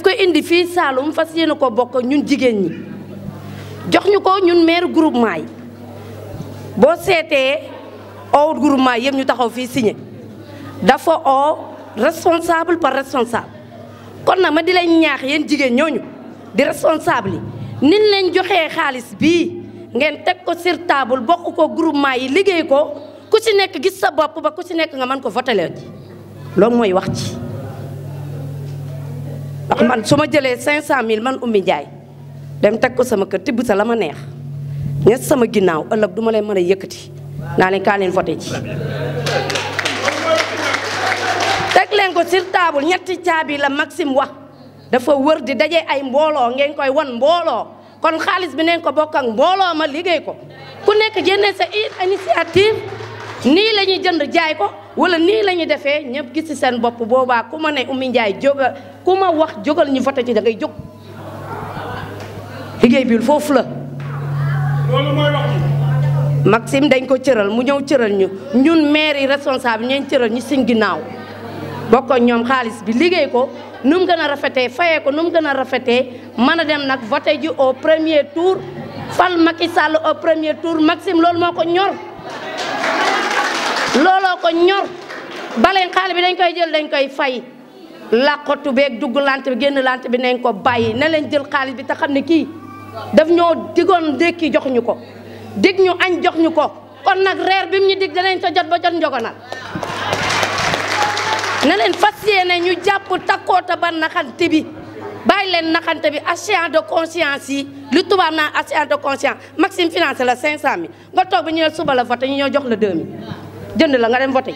daf ko indi fii Saloum fas yéene ko bokk ñun jigéen ñi jox ñu ko ñun maire groupement yi boo seetee oo groupement yëpp ñu taxaw fii signé dafa oo responsable par responsable kon nag ma di leen ñaax yéen jigéen ñooñu di responsable yi nin leen joxee xaalis bii ngeen teg ko sur table bokk ko groupement yi liggéey ko ku ci nekk gis sa bopp ba ku ci nekk nga mën ko votelee ji loolu mooy wax ci ndax man su ma jëlee 500000 man Oumy Ndiaye dem teg ko sama kër tibb sa la ma neex ñett sama ginnaaw ëllëg du ma leen mën a yëkkati naa leen kaa leen voté ji teg leen ko sur table ñetti caabi la Maxime wax dafa wër di daje ay mbooloo ngeen koy wan mbooloo kon xaalis bi neen ko bokk ak mbooloo ma liggéey ko ku nekk génne sa initiative nii la ñuy jënd jaay ko wala nii la ñuy defee ñëpp gis ci seen bopp boobaa ku ma ne Oumy Ndiaye jóga ku ma wax jógal ñu voté ci da ngay jóg liggéey bi foofu la. loolu mooy wax ji. Maxime dañ ko cëral mu ñëw cëral ñu ñun maire yi responsable ñeen cëral ñu suñ ginnaaw bokk ñoom xaalis bi liggéey ko nu mu gën a rafetee fayee ko nu mu gën a rafetee mën a dem nag voté ji au premier tour fal Macky Sall au premier tour Maxime loolu moo ko ñor looloo ko ñor baleen xaalis bi dañ koy jël dañ koy fay làqatu beeg dugg lant bi génn lant bi nañ ko bàyyi na leen jël xaalis bi te xam ne kii daf ñoo digoon ndékki jox ñu ko dig ñu añ jox ñu ko kon nag reer bi mu ñu dig danañ sa jot ba jot njogonal na leen fas yéene ñu jàpp takkoota ba naxante bi bàyyi leen naxante bi assurance de conscience yi lu tubaab naan assurance de conscience Maxime financé la 500000 nga toog bi ñu ne suba la voté ñu ñoo jox la 2000 jënd la nga dem voté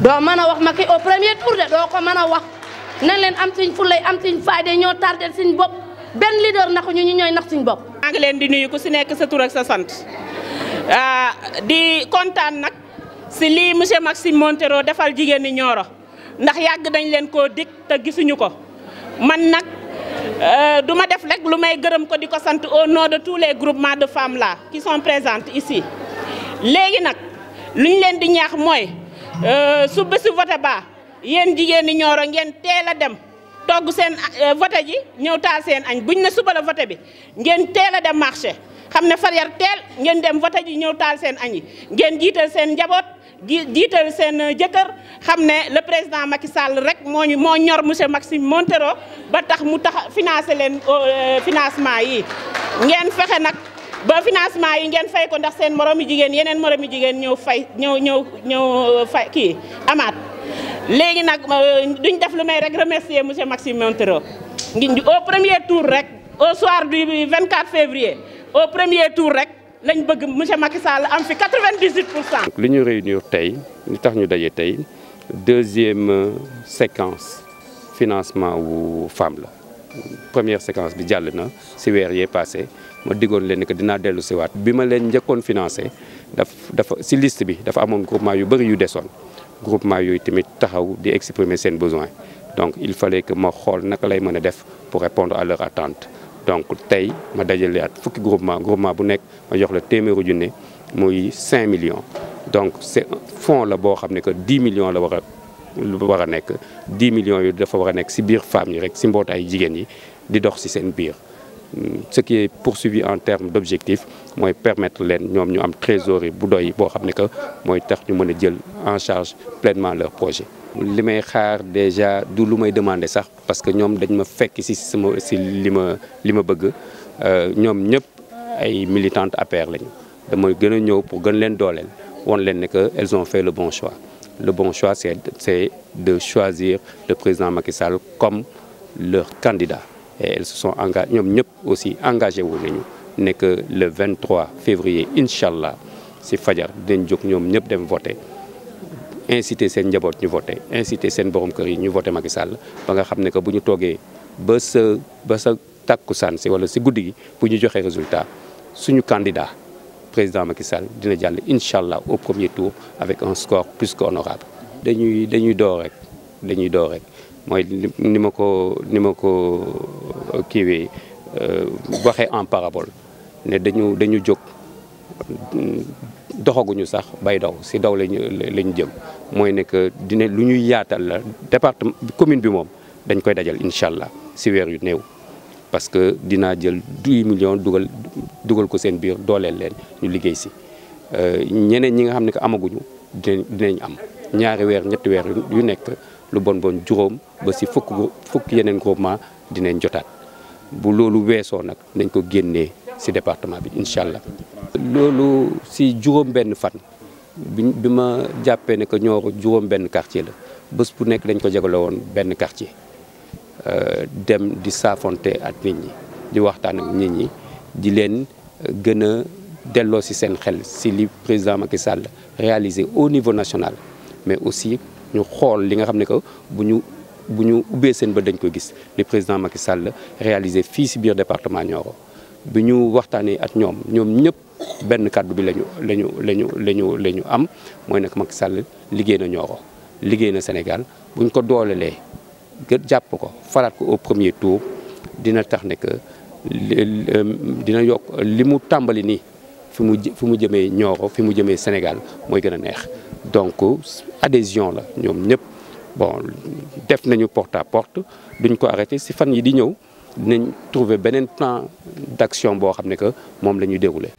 doo mën a wax Macky au premier tour de doo ko mën a wax na leen am suñ fulay am suñ fayda ñoo tardé suñ bopp benn leader naxu ñu ñooy nax suñ bopp. maa ngi leen di nuyu ku si nekk sa tur ak sa sant di kontaan nag si lii monsieur Maxime Montero defal jigéen ñi Nioro ndax yàgg dañ leen koo dig te gisuñu ko man nag du ma def rek lu may gërëm ko di ko sant au nom de tous les groupements de femmes là qui sont présentes ici. léegi nag lu ñu leen di ñaax mooy su bési voté ba yéen jigéen ñi Nioro ngeen teel a dem togg seen voté ji ñëw taal seen añ buñ ne suba la voté bi ngeen teel a dem marché xam ne fajar teel ngeen dem voté ji ñëw taal seen añ yi ngeen jiital seen njaboot jiital seen jëkkër xam ne le président Macky Sall rek moo ñor monsieur Maxime Montero ba tax mu tax financé leen financement yi ngeen fexe nag ba financement yi ngeen fay ko ndax seen moromi jigéen yeneen moromi jigéen ñëw fay kii amaat léegi nag duñ def lu may rek remercier monsieur Maxime Montero au premier tour rek au soir du 24 février au premier tour rek lañ bëgg monsieur Macky Sall am fi 98%. li ñu réunir tey li tax ñu daje tey deuxième séquence financement wu femme la première séquence bi jàll na si weer yee passé ma diggoon leen ni que dinaa dellu si waat bi ma leen njëkkoon financé dafa si liste bi dafa amoon groupement yu bëri yu desoon groupement yooyu tamit taxaw di exprimer seen besoin donc il fallait que ma xool naka lay mën a def pour répondre à leur attente donc tey ma dajale at fukki groupement bu nekk ma jox la téeméeru junne muy 5 millions donc c'est fonds la boo xam ne que 10 millions la war a nekk 10 millions yu dafa war a nekk si biir femmes yi rek si mbootaay jigéen yi di dox si seen biir ce qui est poursuivi en termes d'objectif mooy permettre leen ñoom ñu am trésorerie bu doy boo xam ne que mooy tax ñu mën a jël en charge pleinement leur projet. li may xaar déjà du lu may demander sax parce que ñoom dañ ma fekk si li ma bëgg ñoom ñëpp ay militantes APR lañu dama gën a ñëw pour gën leen dooleel won leen ne que elles ont fait le bon choix. Le bon choix c'est de choisir le président Macky Sall comme leur candidat. Et elles se sont engagées ñoom ñëpp aussi engagé wu nañu ne que le 23 février incha allah si fajar dinañ jóg ñoom ñëpp dem voter inciter seen njaboot ñu voter inciter seen borom kër yi ñu voter Macky Sall ba nga xam ne que bu ñu toogee ba sa takkusaan si wala si guddi gi bu ñu joxee résultat suñu candidat président Macky Sall dina jàll incha allah au premier tour avec un score plus qu'honorable dañuy door rek. mooy ni ma ko kiiwee waxee en parabole ne dañu jóg doxaguñu sax bay daw si daw lañu jëm mooy ne que dina lu ñuy yaatal la département commune bi moom dañ koy dajal incha allah si weer yu néew. parce que dinaa jël 10 millions dugal ko seen biir dooleel leen ñu liggéey si ñeneen ñi nga xam ne que amaguñu dinañ am ñaari weer ñetti weer yu nekk lu bon juróom ba si fukk yeneen groupement dinañ jotaat bu loolu weesoo nag nañ ko génnee si département bi incha allah. loolu si juróom benn fan bi ma jàppee ne que Nioro juróom benn quartier la bés bu nekk dañ ko jagale woon benn quartier. dem di saafonte ak nit ñi di waxtaan ak nit ñi di leen gën a delloo ci seen xel ci li président Macky Sall réalisé au niveau national mais aussi ñu xool li nga xam ne que bu ñu ubbee seen bët dañ ko gis li président Macky Sall réalisé fii ci biir département Nioro bi ñu waxtaanee ak ñoom ñëpp benn kàddu bi lañu am mooy nag Macky Sall liggéey na Nioro liggéey na Sénégal buñ ko doolelee jàpp ko falaat ko au premier tour dina tax ne que dina yokk li mu tàmbali nii fi mu jëmee Nioro fi mu jëmee Sénégal mooy gën a neex donc adhésion la ñoom ñëpp bon def nañu porte à porte duñ ko arrêté si fan yi di ñëw dinañ trouver beneen plan d'action boo xam ne que moom la ñuy dérouler.